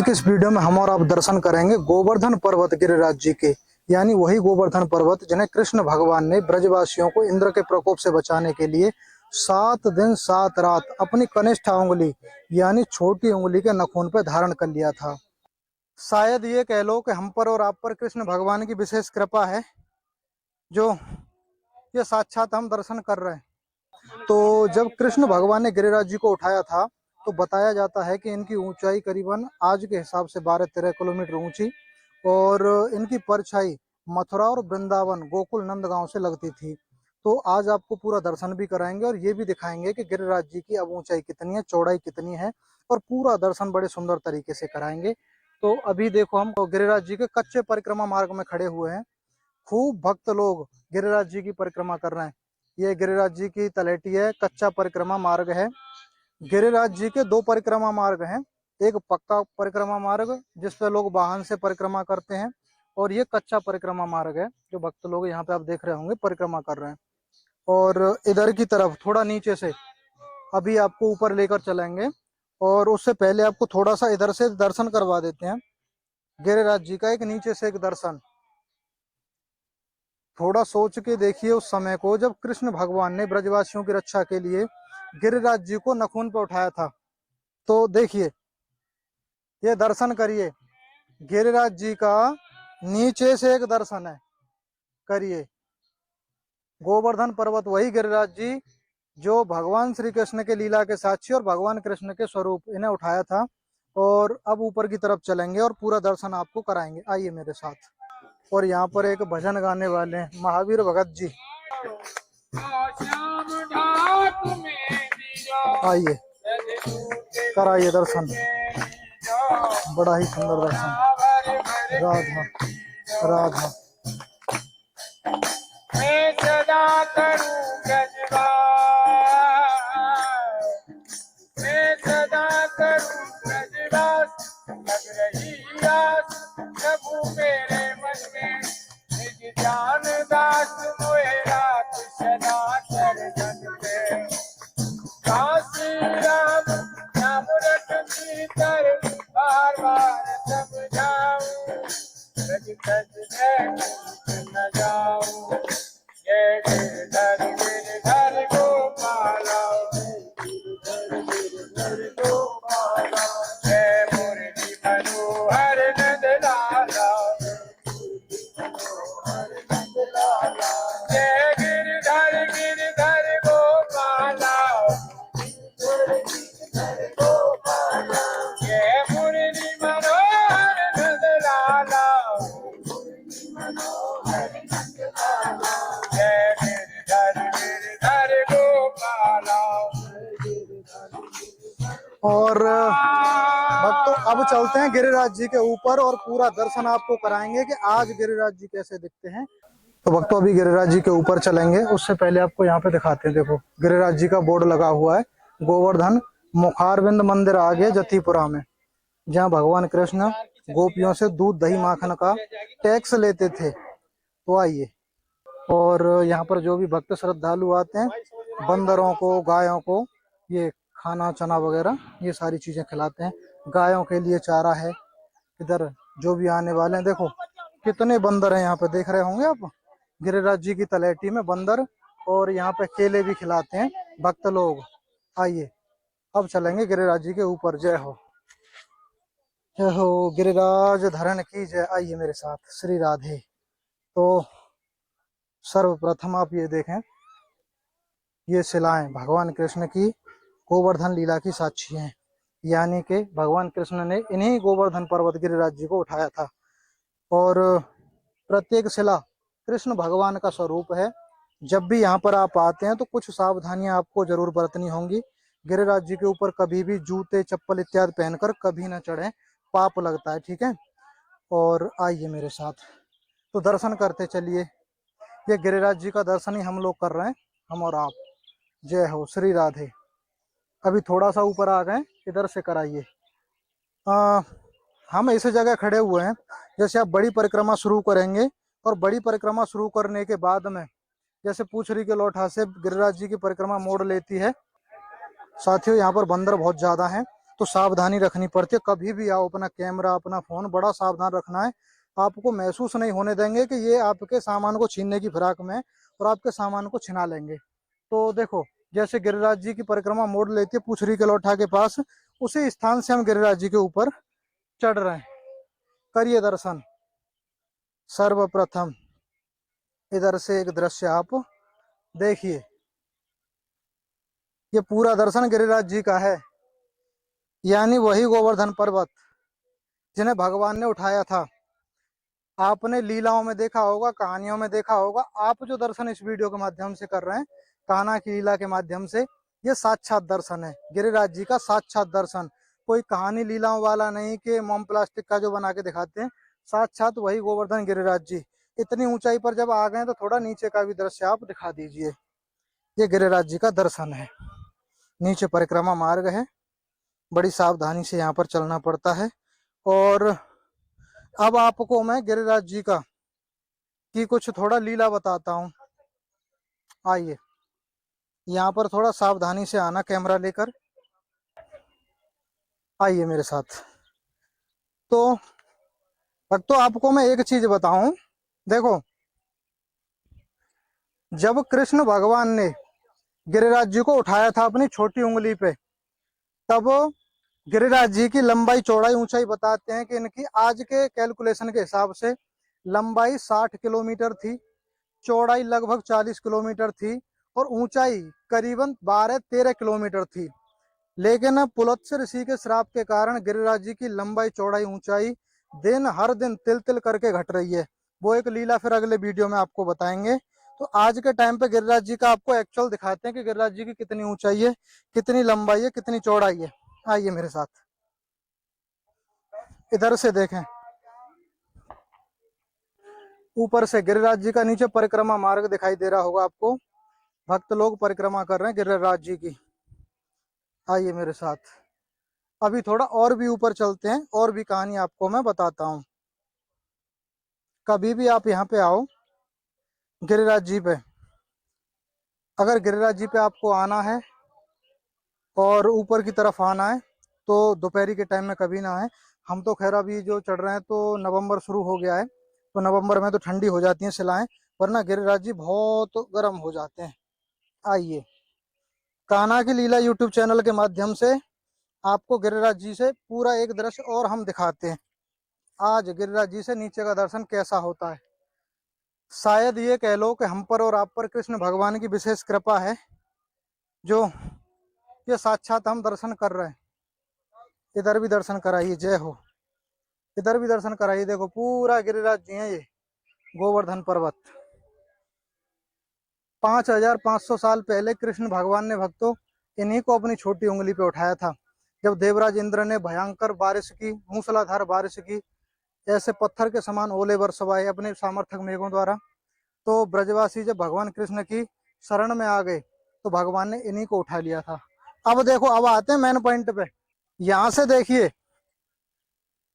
की इस वीडियो में हम और आप दर्शन करेंगे गोवर्धन पर्वत गिरिराज जी के, यानी वही गोवर्धन पर्वत जिन्हें कृष्ण भगवान ने ब्रजवासियों को इंद्र के प्रकोप से बचाने के लिए 7 दिन 7 रात अपनी कनिष्ठ उंगली यानी छोटी उंगली के नखून पर धारण कर लिया था। शायद ये कह लो कि हम पर और आप पर कृष्ण भगवान की विशेष कृपा है, जो ये साक्षात हम दर्शन कर रहे हैं। तो जब कृष्ण भगवान ने गिरिराज जी को उठाया था तो बताया जाता है कि इनकी ऊंचाई करीबन आज के हिसाब से 12-13 किलोमीटर ऊंची और इनकी परछाई मथुरा और वृंदावन गोकुल नंदगांव से लगती थी। तो आज आपको पूरा दर्शन भी कराएंगे और ये भी दिखाएंगे कि गिरिराज जी की अब ऊंचाई कितनी है, चौड़ाई कितनी है, और पूरा दर्शन बड़े सुंदर तरीके से कराएंगे। तो अभी देखो हम गिरिराज जी के कच्चे परिक्रमा मार्ग में खड़े हुए हैं। खूब भक्त लोग गिरिराज जी की परिक्रमा कर रहे हैं। ये गिरिराज जी की तलहटी है, कच्चा परिक्रमा मार्ग है। गिरिराज जी के 2 परिक्रमा मार्ग हैं, एक पक्का परिक्रमा मार्ग जिसपे लोग वाहन से परिक्रमा करते हैं, और ये कच्चा परिक्रमा मार्ग है जो भक्त लोग यहाँ पे आप देख रहे होंगे परिक्रमा कर रहे हैं। और इधर की तरफ थोड़ा नीचे से अभी आपको ऊपर लेकर चलेंगे, और उससे पहले आपको थोड़ा सा इधर से दर्शन करवा देते हैं गिरिराज जी का। एक नीचे से एक दर्शन, थोड़ा सोच के देखिए उस समय को जब कृष्ण भगवान ने ब्रजवासियों की रक्षा के लिए गिरिराज जी को नखून पर उठाया था। तो देखिए, ये दर्शन करिए गिरिराज जी का, नीचे से एक दर्शन है, करिए। गोवर्धन पर्वत वही गिरिराज जी जो भगवान श्री कृष्ण के लीला के साक्षी और भगवान कृष्ण के स्वरूप इन्हें उठाया था। और अब ऊपर की तरफ चलेंगे और पूरा दर्शन आपको कराएंगे, आइए मेरे साथ। और यहाँ पर एक भजन गाने वाले हैं महावीर भगत जी, आइए कराइए दर्शन, बड़ा ही सुंदर दर्शन। राधा राधा मैं सदा करूं ब्रजवास, मैं सदा करूं ब्रजवास, लग रही आस प्रभु मेरे मन में, निज जान दास मोहे रात सदा चरण में। काशी राम नाम रटती कर बार बार समझाऊं, ब्रज ब्रज में न जाऊं। जय गिरधर गिरधर गोपाला, गिरधर गोपाला, जय मुरली मनोहर नंद लाला, जय गिरधर गिरधर गोपाला, जय मुरली मनोहर नंद लाला, जय गिरधर गिरधर गोपाला। और भक्तों अब चलते हैं गिरिराज जी के ऊपर और पूरा दर्शन आपको कराएंगे कि आज गिरिराज जी कैसे दिखते हैं। तो भक्तों अभी गिरिराज जी के ऊपर चलेंगे, उससे पहले आपको यहाँ पे दिखाते हैं। देखो गिरिराज जी का बोर्ड लगा हुआ है, गोवर्धन मुखारविंद मंदिर आगे जतीपुरा में, जहाँ भगवान कृष्ण गोपियों से दूध दही माखन का टैक्स लेते थे। तो आइए, और यहाँ पर जो भी भक्त श्रद्धालु आते हैं, बंदरों को गायों को ये खाना चना वगैरह ये सारी चीजें खिलाते हैं। गायों के लिए चारा है। इधर जो भी आने वाले हैं, देखो कितने बंदर हैं यहाँ पे, देख रहे होंगे आप गिरिराज जी की तलहटी में बंदर, और यहाँ पे केले भी खिलाते हैं भक्त लोग। आइए अब चलेंगे गिरिराज जी के ऊपर। जय हो, जय हो गिरिराज धरण की जय। आइए मेरे साथ, श्री राधे। तो सर्वप्रथम आप ये देखें, ये शिलाएं भगवान कृष्ण की गोवर्धन लीला की साक्षी हैं, यानी कि भगवान कृष्ण ने इन्हीं गोवर्धन पर्वत गिरिराज जी को उठाया था। और प्रत्येक शिला कृष्ण भगवान का स्वरूप है। जब भी यहाँ पर आप आते हैं तो कुछ सावधानियां आपको जरूर बरतनी होंगी। गिरिराज जी के ऊपर कभी भी जूते चप्पल इत्यादि पहनकर कभी न चढ़े, पाप लगता है, ठीक है। और आइए मेरे साथ, तो दर्शन करते चलिए। ये गिरिराज जी का दर्शन ही हम लोग कर रहे हैं, हम और आप। जय हो श्री राधे। अभी थोड़ा सा ऊपर आ गए, इधर से कराइए। हम ऐसे जगह खड़े हुए हैं जैसे आप बड़ी परिक्रमा शुरू करेंगे, और बड़ी परिक्रमा शुरू करने के बाद में जैसे पूछरी के लोठा से गिरिराज जी की परिक्रमा मोड़ लेती है। साथियों यहाँ पर बंदर बहुत ज्यादा हैं, तो सावधानी रखनी पड़ती है। कभी भी आओ अपना कैमरा अपना फोन बड़ा सावधान रखना है। आपको महसूस नहीं होने देंगे कि ये आपके सामान को छीनने की फिराक में और आपके सामान को छिना लेंगे। तो देखो जैसे गिरिराज जी की परिक्रमा मोड़ लेती है पुछरी के लोठा के पास, उसी स्थान से हम गिरिराज जी के ऊपर चढ़ रहे हैं। करिए दर्शन। सर्वप्रथम इधर से एक दृश्य आप देखिए, ये पूरा दर्शन गिरिराज जी का है, यानी वही गोवर्धन पर्वत जिन्हें भगवान ने उठाया था। आपने लीलाओं में देखा होगा, कहानियों में देखा होगा, आप जो दर्शन इस वीडियो के माध्यम से कर रहे हैं कान्हा की लीला के माध्यम से, ये साक्षात दर्शन है गिरिराज जी का, साक्षात दर्शन। कोई कहानी लीलाओं वाला नहीं कि मोम प्लास्टिक का जो बना के दिखाते हैं, साक्षात वही गोवर्धन गिरिराज जी। इतनी ऊंचाई पर जब आ गए तो थोड़ा नीचे का भी दृश्य आप दिखा दीजिए। ये गिरिराज जी का दर्शन है। नीचे परिक्रमा मार्ग है, बड़ी सावधानी से यहाँ पर चलना पड़ता है। और अब आपको मैं गिरिराज जी का की कुछ थोड़ा लीला बताता हूँ। आइए, यहाँ पर थोड़ा सावधानी से आना कैमरा लेकर, आइए मेरे साथ। तो भक्तों आपको मैं एक चीज बताऊं, देखो जब कृष्ण भगवान ने गिरिराज जी को उठाया था अपनी छोटी उंगली पे, तब गिरिराज जी की लंबाई चौड़ाई ऊंचाई बताते हैं कि इनकी आज के कैलकुलेशन के हिसाब से लंबाई 60 किलोमीटर थी, चौड़ाई लगभग 40 किलोमीटर थी और ऊंचाई करीबन 12-13 किलोमीटर थी। लेकिन पुलत्स्य ऋषि के श्राप के कारण गिरिराज जी की लंबाई चौड़ाई ऊंचाई हर दिन तिल तिल करके घट रही है। वो एक लीला फिर अगले वीडियो में आपको बताएंगे। तो आज के टाइम पे गिरिराज जी का आपको एक्चुअल दिखाते हैं कि गिरिराज जी की कितनी ऊंचाई है, कितनी लंबाई है, कितनी चौड़ाई है। आइए मेरे साथ, इधर से देखें, ऊपर से गिरिराज जी का नीचे परिक्रमा मार्ग दिखाई दे रहा होगा आपको। भक्त लोग परिक्रमा कर रहे हैं गिरिराज जी की। आइए मेरे साथ, अभी थोड़ा और भी ऊपर चलते हैं, और भी कहानी आपको मैं बताता हूँ। कभी भी आप यहाँ पे आओ गिरिराज जी पे, अगर गिरिराज जी पे आपको आना है और ऊपर की तरफ आना है तो दोपहरी के टाइम में कभी ना आए। हम तो खैर अभी जो चढ़ रहे हैं तो नवंबर शुरू हो गया है, तो नवंबर में तो ठंडी हो जाती हैं शिलाएं, वरना गिरिराज जी बहुत गर्म हो जाते हैं। आइए, कान्हा की लीला यूट्यूब चैनल के माध्यम से आपको गिरिराज जी से पूरा एक दृश्य और हम दिखाते हैं। आज गिरिराज जी से नीचे का दर्शन कैसा होता है। शायद ये कह लो कि हम पर और आप पर कृष्ण भगवान की विशेष कृपा है, जो ये साक्षात हम दर्शन कर रहे हैं। इधर भी दर्शन कराइए, जय हो। इधर भी दर्शन कराइए, देखो पूरा गिरिराज जी है ये गोवर्धन पर्वत। 5500 साल पहले कृष्ण भगवान ने भक्तों इन्हीं को अपनी छोटी उंगली पे उठाया था। जब देवराज इंद्र ने भयंकर बारिश की, मूसलाधार बारिश की, ऐसे पत्थर के समान ओले बरसवाए अपने सामर्थक मेघों द्वारा, तो ब्रजवासी जब भगवान कृष्ण की शरण में आ गए तो भगवान ने इन्हीं को उठा लिया था। अब देखो, अब आते हैं मेन पॉइंट पे। यहां से देखिए,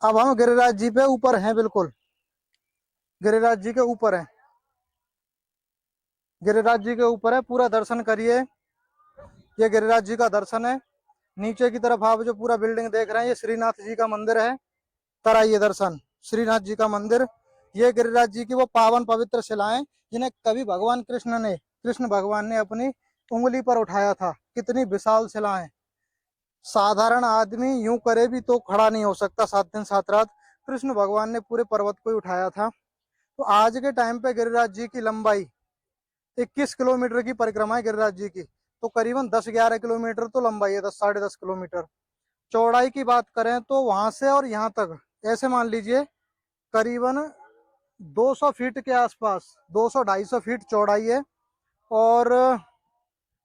अब हम गिरिराज जी पे ऊपर हैं, बिल्कुल गिरिराज जी के ऊपर है। गिरिराज जी के ऊपर है, पूरा दर्शन करिए। ये गिरिराज जी का दर्शन है। नीचे की तरफ आप जो पूरा बिल्डिंग देख रहे हैं ये श्रीनाथ जी का मंदिर है, कराइए दर्शन श्रीनाथ जी का मंदिर। ये गिरिराज जी की वो पावन पवित्र शिलाएं जिन्हें कभी कृष्ण भगवान ने अपनी उंगली पर उठाया था। कितनी विशाल शिलाएं, साधारण आदमी यूं करे भी तो खड़ा नहीं हो सकता 7 दिन 7 रात। कृष्ण भगवान ने पूरे पर्वत को ही उठाया था। तो आज के टाइम पे गिरिराज जी की लंबाई 21 किलोमीटर की परिक्रमा है गिरिराज जी की, तो करीबन 10-11 किलोमीटर तो लंबाई है, 10-10.5 किलोमीटर। चौड़ाई की बात करें तो वहां से और यहाँ तक ऐसे मान लीजिए करीबन 200 फीट के आसपास, 200-250 फीट चौड़ाई है और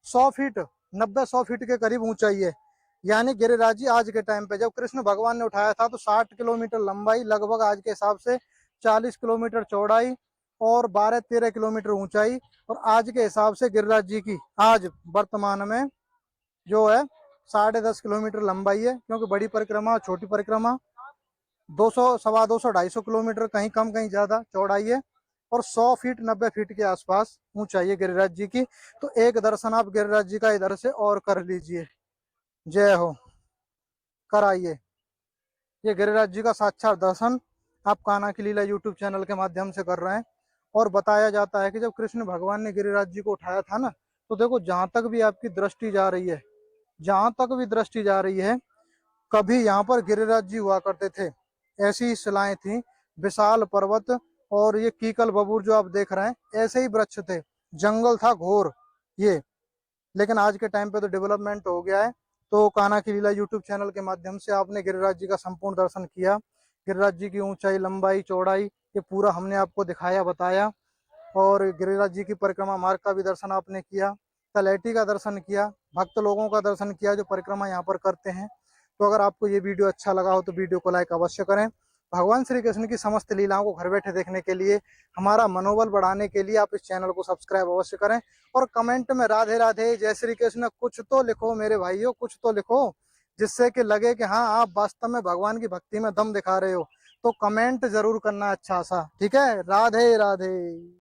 100 फीट, 90-100 फीट के करीब ऊंचाई है। यानी गिरिराज जी आज के टाइम पे, जब कृष्ण भगवान ने उठाया था तो 60 किलोमीटर लंबाई, लगभग आज के हिसाब से 40 किलोमीटर चौड़ाई और 12-13 किलोमीटर ऊंचाई। और आज के हिसाब से गिरिराज जी की आज वर्तमान में जो है 10.5 किलोमीटर लंबाई है, क्योंकि बड़ी परिक्रमा छोटी परिक्रमा 200, 250, 250 किलोमीटर, कहीं कम कहीं ज्यादा चौड़ाई है और 100 फीट 90 फीट के आसपास ऊंचाई है गिरिराज जी की। तो एक दर्शन आप गिरिराज जी का इधर से और कर लीजिए, जय हो। कराइए। ये गिरिराज जी का साक्षात दर्शन आप कान्हा की लीला यूट्यूब चैनल के माध्यम से कर रहे हैं। और बताया जाता है कि जब कृष्ण भगवान ने गिरिराज जी को उठाया था ना, तो देखो जहां तक भी आपकी दृष्टि जा रही है, जहां तक भी दृष्टि जा रही है, कभी यहाँ पर गिरिराज जी हुआ करते थे। ऐसी शिलाएं थी, विशाल पर्वत, और ये कीकल बबूर जो आप देख रहे हैं ऐसे ही वृक्ष थे, जंगल था घोर ये। लेकिन आज के टाइम पे तो डेवलपमेंट हो गया है। तो कान्हा की लीला यूट्यूब चैनल के माध्यम से आपने गिरिराज जी का संपूर्ण दर्शन किया। गिरिराज जी की ऊंचाई, लंबाई, चौड़ाई ये पूरा हमने आपको दिखाया, बताया। और गिरिराज जी की परिक्रमा मार्ग का भी दर्शन आपने किया, तलैटी का दर्शन किया, भक्त लोगों का दर्शन किया जो परिक्रमा यहाँ पर करते हैं। तो अगर आपको ये वीडियो अच्छा लगा हो तो वीडियो को लाइक अवश्य करें। भगवान श्री कृष्ण की समस्त लीलाओं को घर बैठे देखने के लिए, हमारा मनोबल बढ़ाने के लिए आप इस चैनल को सब्सक्राइब अवश्य करें। और कमेंट में राधे राधे, जय श्री कृष्ण कुछ तो लिखो मेरे भाइयों, कुछ तो लिखो, जिससे कि लगे कि हाँ आप वास्तव में भगवान की भक्ति में दम दिखा रहे हो। तो कमेंट जरूर करना अच्छा सा, ठीक है। राधे राधे।